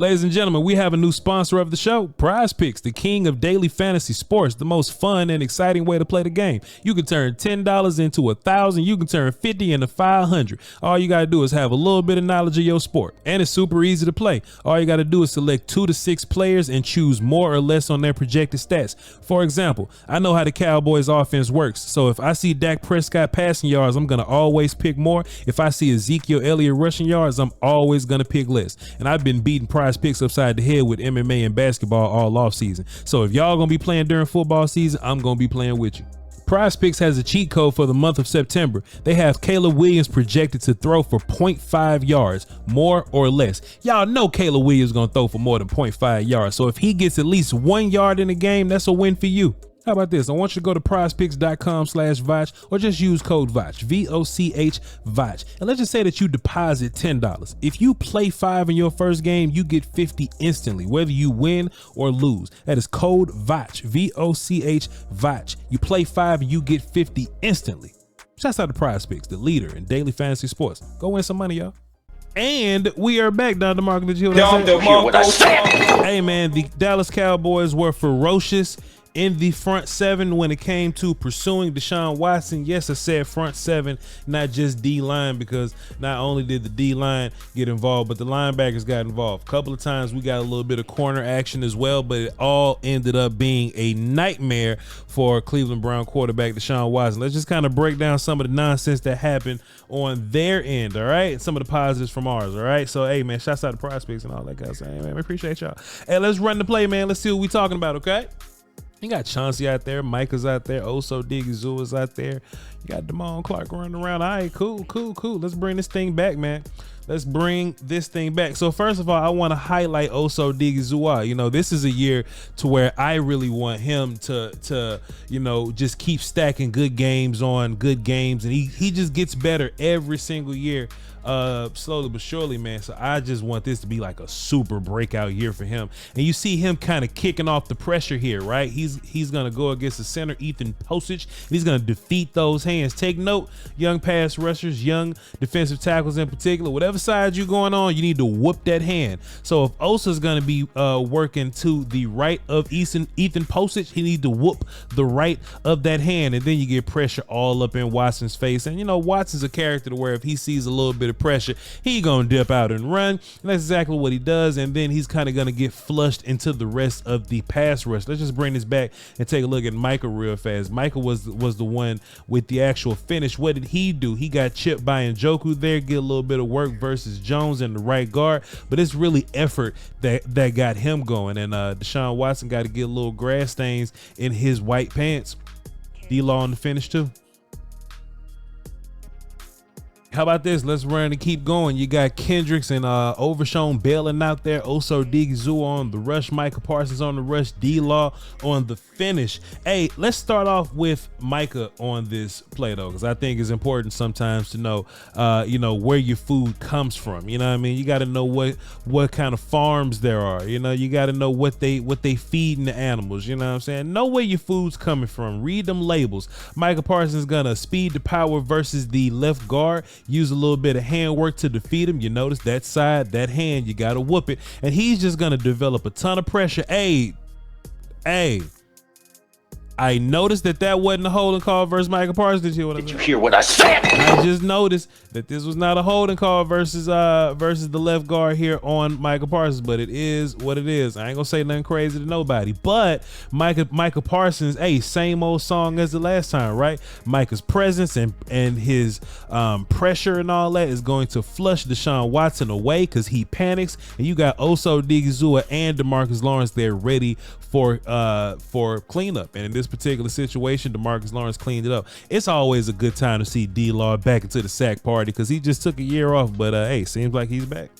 Ladies and gentlemen, we have a new sponsor of the show, Prize Picks, the king of daily fantasy sports, the most fun and exciting way to play the game. You can turn $10 into $1,000. You can turn 50 into 500. All you got to do is have a little bit of knowledge of your sport, and it's super easy to play. All you got to do is select 2 to 6 players and choose more or less on their projected stats. For example, I know how the Cowboys offense works, so if I see Dak Prescott passing yards, I'm going to always pick more. If I see Ezekiel Elliott rushing yards, I'm always going to pick less. And I've been beating Prize Picks upside the head with MMA and basketball all off season. So if y'all gonna be playing during football season, I'm gonna be playing with you. Prize Picks has a cheat code for the month of September. They have Caleb Williams projected to throw for 0.5 yards, more or less. Y'all know Caleb Williams gonna throw for more than 0.5 yards. So if he gets at least 1 yard in the game, that's a win for you. How about this? I want you to go to prizepicks.com/Voch or just use code Voch, VOCH Voch. And let's just say that you deposit $10. If you play 5 in your first game, you get 50 instantly, whether you win or lose. That is code Voch, VOCH Voch. You play 5 and you get 50 instantly. Shouts out to Prize Picks, the leader in daily fantasy sports. Go win some money, y'all. And we are back, Don DeMarvion. Did you hear what I said? Hey, man, the Dallas Cowboys were ferocious in the front 7 when it came to pursuing Deshaun Watson. Yes, I said front 7, not just D-line, because not only did the D-line get involved, but the linebackers got involved. A couple of times we got a little bit of corner action as well, but it all ended up being a nightmare for Cleveland Brown quarterback Deshaun Watson. Let's just kind of break down some of the nonsense that happened on their end, all right? And some of the positives from ours, all right? So, hey, man, shouts out to Prize Picks and all that kind of stuff. Hey, man, we appreciate y'all. Hey, let's run the play, man. Let's see what we talking about, okay? You got Chauncey out there, Micah's out there, Osa Odighizuwa's out there. You got Damone Clark running around. All right, cool. Let's bring this thing back, man. Let's bring this thing back. So first of all, I want to highlight Osa Odighizuwa. You know, this is a year to where I really want him to you know, just keep stacking good games on good games, and he just gets better every single year. Slowly but surely, man. So I just want this to be like a super breakout year for him. And you see him kind of kicking off the pressure here, right? He's gonna go against the center, Ethan Posich. He's gonna defeat those hands. Take note, young pass rushers, young defensive tackles in particular, whatever side you're going on, you need to whoop that hand. So if Osa's gonna be working to the right of Ethan Posich, he need to whoop the right of that hand, and then you get pressure all up in Watson's face. And you know, Watson's a character to where if he sees a little bit of pressure, he gonna dip out and run, and that's exactly what he does. And then he's kind of gonna get flushed into the rest of the pass rush. Let's just bring this back and take a look at Micah real fast. Micah was the one with the actual finish. What did he do? He got chipped by Njoku there, get a little bit of work versus Jones in the right guard, but it's really effort that got him going. And Deshaun Watson got to get a little grass stains in his white pants. D-Law on the finish too. How about this? Let's run and keep going. You got Kendricks and Overshown bailing out there. Osa Odighizuwa on the rush. Micah Parsons on the rush. D-Law on the finish. Hey, let's start off with Micah on this play though, because I think it's important sometimes to know, you know, where your food comes from. You know what I mean? You got to know what kind of farms there are. You know, you got to know what they feeding the animals. You know what I'm saying? Know where your food's coming from. Read them labels. Micah Parsons gonna speed to power versus the left guard. Use a little bit of hand work to defeat him. You notice that side, that hand, you got to whoop it. And he's just going to develop a ton of pressure. Hey, I noticed that wasn't a holding call versus Micah Parsons. Did you hear what I said? I just noticed that this was not a holding call versus the left guard here on Micah Parsons, but it is what it is. I ain't gonna say nothing crazy to nobody, but Micah Parsons, hey, same old song as the last time, right? Micah's presence and his pressure and all that is going to flush Deshaun Watson away because he panics, and you got Osa Odighizuwa and DeMarcus Lawrence there ready for cleanup. And in this particular situation, DeMarcus Lawrence cleaned it up. It's always a good time to see D-Law back into the sack party because he just took a year off, but hey, seems like he's back.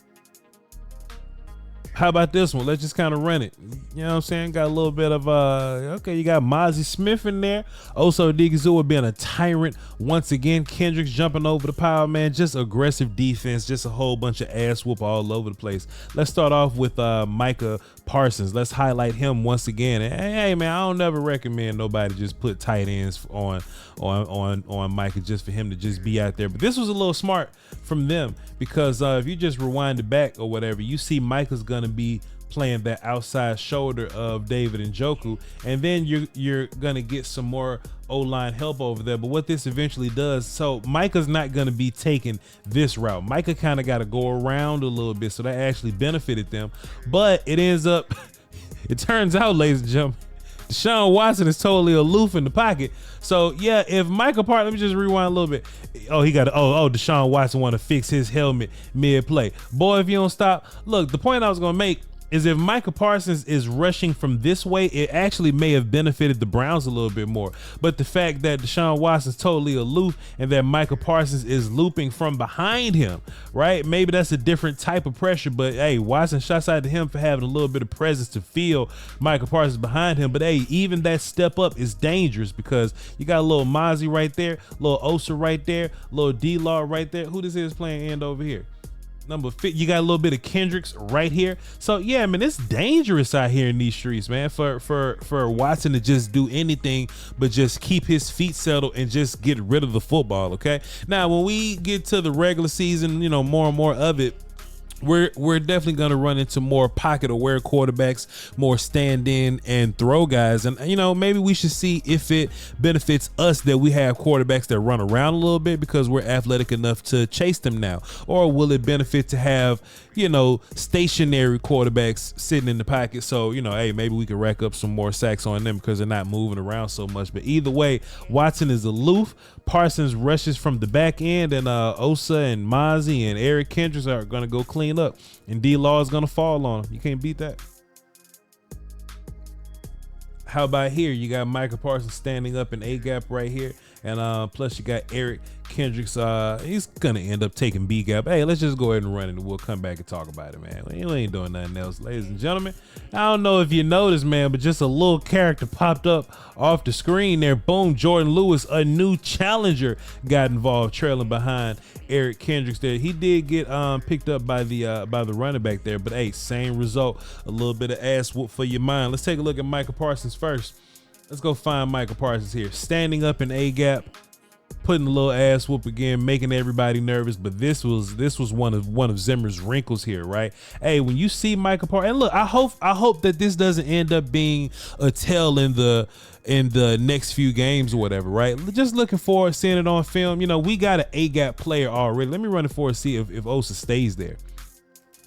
How about this one? Let's just kind of run it. You know what I'm saying? Got a little bit of okay, you got Mozzie Smith in there. Osa Odighizuwa being a tyrant once again. Kendricks jumping over the pile, man. Just aggressive defense, just a whole bunch of ass whoop all over the place. Let's start off with Micah Parsons. Let's highlight him once again. And hey, man, I don't never recommend nobody just put tight ends on Micah just for him to just be out there. But this was a little smart from them because if you just rewind it back or whatever, you see Micah's gonna be playing that outside shoulder of David Njoku, and then you're gonna get some more O-line help over there. But what this eventually does, so Micah's not gonna be taking this route. Micah kind of got to go around a little bit, so that actually benefited them. But it ends up, it turns out, ladies and gentlemen, Deshaun Watson is totally aloof in the pocket. So yeah, if Micah Parsons, let me just rewind a little bit. Deshaun Watson want to fix his helmet mid-play. Boy, if you don't stop. Look, the point I was gonna make is if Micah Parsons is rushing from this way, it actually may have benefited the Browns a little bit more. But the fact that Deshaun Watson's totally aloof and that Micah Parsons is looping from behind him, right? Maybe that's a different type of pressure, but hey, Watson, shots out to him for having a little bit of presence to feel Micah Parsons behind him. But hey, even that step up is dangerous because you got a little Mozzie right there, little Osa right there, little D-Law right there. Who this is playing end over here? Number 50, you got a little bit of Kendricks right here. So yeah, man, it's dangerous out here in these streets, man, for Watson to just do anything but just keep his feet settled and just get rid of the football. Okay, now when we get to the regular season, more and more of it, we're definitely going to run into more pocket aware quarterbacks, more stand in and throw guys. And, maybe we should see if it benefits us that we have quarterbacks that run around a little bit because we're athletic enough to chase them now. Or will it benefit to have, stationary quarterbacks sitting in the pocket? So, hey, maybe we can rack up some more sacks on them because they're not moving around so much. But either way, Watson is aloof. Parsons rushes from the back end, and Osa and Mozzie and Eric Kendricks are going to go clean up, and D-Law is going to fall on him. You can't beat that. How about here? You got Micah Parsons standing up in A-gap right here, and plus you got Eric Kendricks. He's going to end up taking B-gap. Hey, let's just go ahead and run it, and we'll come back and talk about it, man. You ain't doing nothing else, ladies and gentlemen. I don't know if you noticed, man, but just a little character popped up off the screen there. Boom, Jordan Lewis, a new challenger, got involved, trailing behind Eric Kendricks there. He did get picked up by the running back there, but hey, same result. A little bit of ass whoop for your mind. Let's take a look at Micah Parsons first. Let's go find Micah Parsons here, standing up in A-gap, putting a little ass whoop again, making everybody nervous. But this was one of Zimmer's wrinkles here, right? Hey, when you see Micah Parsons, and look, I hope that this doesn't end up being a tell in the next few games or whatever, right? Just looking forward, seeing it on film. We got an A-gap player already. Let me run it forward, see if Osa stays there.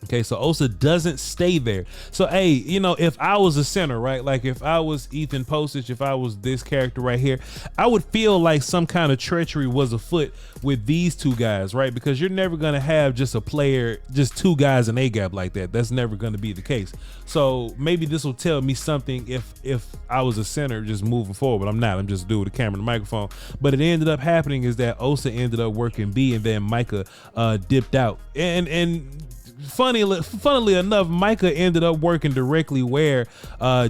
Okay, so Osa doesn't stay there. So, hey, if I was a center, right, like if I was Ethan Postage, if I was this character right here, I would feel like some kind of treachery was afoot with these two guys, right? Because you're never going to have just two guys in A-gap like that. That's never going to be the case. So maybe this will tell me something if I was a center just moving forward, but I'm not. I'm just doing the camera and the microphone. But it ended up happening is that Osa ended up working B, and then Micah dipped out. And funnily enough, Micah ended up working directly where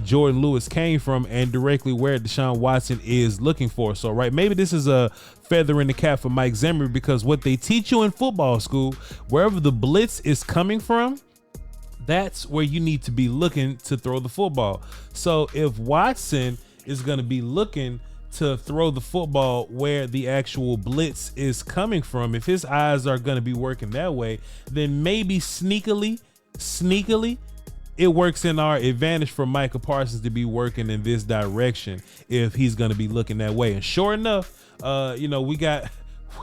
Jordan Lewis came from and directly where Deshaun Watson is looking for. So, right, maybe this is a feather in the cap for Mike Zimmer, because what they teach you in football school, wherever the blitz is coming from, that's where you need to be looking to throw the football. So if Watson is going to be looking to throw the football where the actual blitz is coming from, if his eyes are going to be working that way, then maybe sneakily it works in our advantage for Micah Parsons to be working in this direction if he's going to be looking that way. And sure enough, we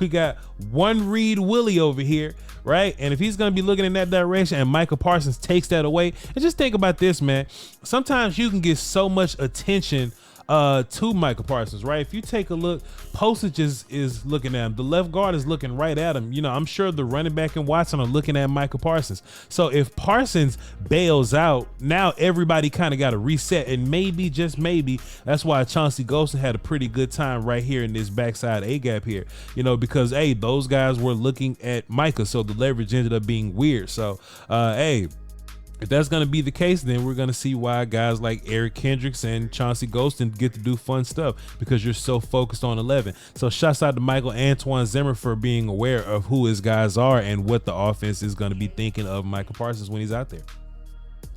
got one Reed Willie over here, right? And if he's going to be looking in that direction and Micah Parsons takes that away, and just think about this, man. Sometimes you can get so much attention to Micah Parsons, right? If you take a look, Postage is looking at him. The left guard is looking right at him. I'm sure the running back and Watson are looking at Micah Parsons. So if Parsons bails out, now everybody kind of got to reset, and maybe, just maybe, that's why Chauncey Golston had a pretty good time right here in this backside A-gap here, because, hey, those guys were looking at Micah, so the leverage ended up being weird. So, hey, if that's going to be the case, then we're going to see why guys like Eric Kendricks and Chauncey Golston get to do fun stuff, because you're so focused on 11. So shouts out to Michael Antoine Zimmer for being aware of who his guys are and what the offense is going to be thinking of Micah Parsons when he's out there.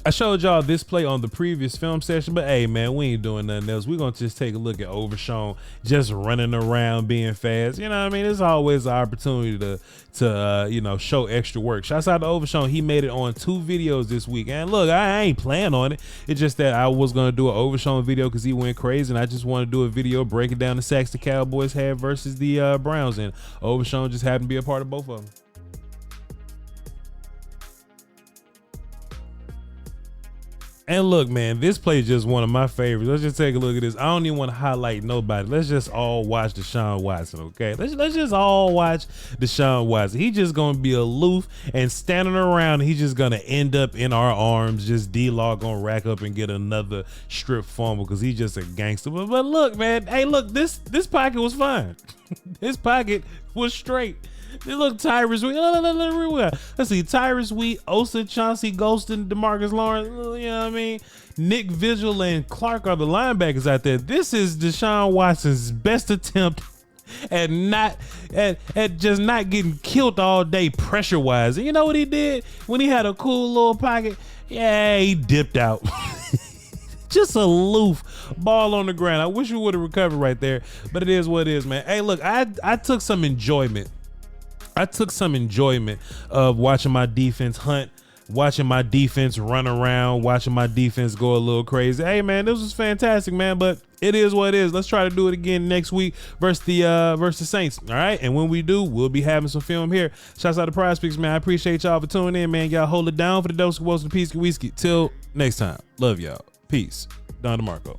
I showed y'all this play on the previous film session, but hey man, we ain't doing nothing else. We're gonna just take a look at Overshown just running around being fast. You know what I mean? It's always an opportunity to you know, show extra work. Shouts out to Overshown. He made it on 2 videos this week. And look, I ain't planning on it. It's just that I was gonna do an Overshown video because he went crazy, and I just want to do a video breaking down the sacks the Cowboys had versus the Browns, and Overshown just happened to be a part of both of them. And look, man, this play is just one of my favorites. Let's just take a look at this. I don't even want to highlight nobody. Let's just all watch Deshaun Watson, okay? Let's just all watch Deshaun Watson. He just gonna be aloof and standing around. He's just gonna end up in our arms. Just D-Law gonna rack up and get another strip fumble because he's just a gangster. But look, man, hey, look, this pocket was fine. This pocket was straight. Look, Tyrus Wheat. Let's see, Tyrus Wheat, Osa, Chauncey, Golston, DeMarcus Lawrence. You know what I mean? Nick Vigil and Clark are the linebackers out there. This is Deshaun Watson's best attempt at just not getting killed all day pressure wise. And you know what he did when he had a cool little pocket? Yeah, he dipped out. Just aloof, ball on the ground. I wish we would have recovered right there, but it is what it is, man. Hey, look, I took some enjoyment. Of watching my defense hunt, watching my defense run around, watching my defense go a little crazy. Hey man, this was fantastic, man, but it is what it is. Let's try to do it again next week versus the Saints. All right, and when we do, we'll be having some film here. Shouts out to Prize Picks, man. I appreciate y'all for tuning in, man. Y'all hold it down for the Dose of Wilson Peace Whiskey. Till next time, love y'all. Peace. Don DeMarco.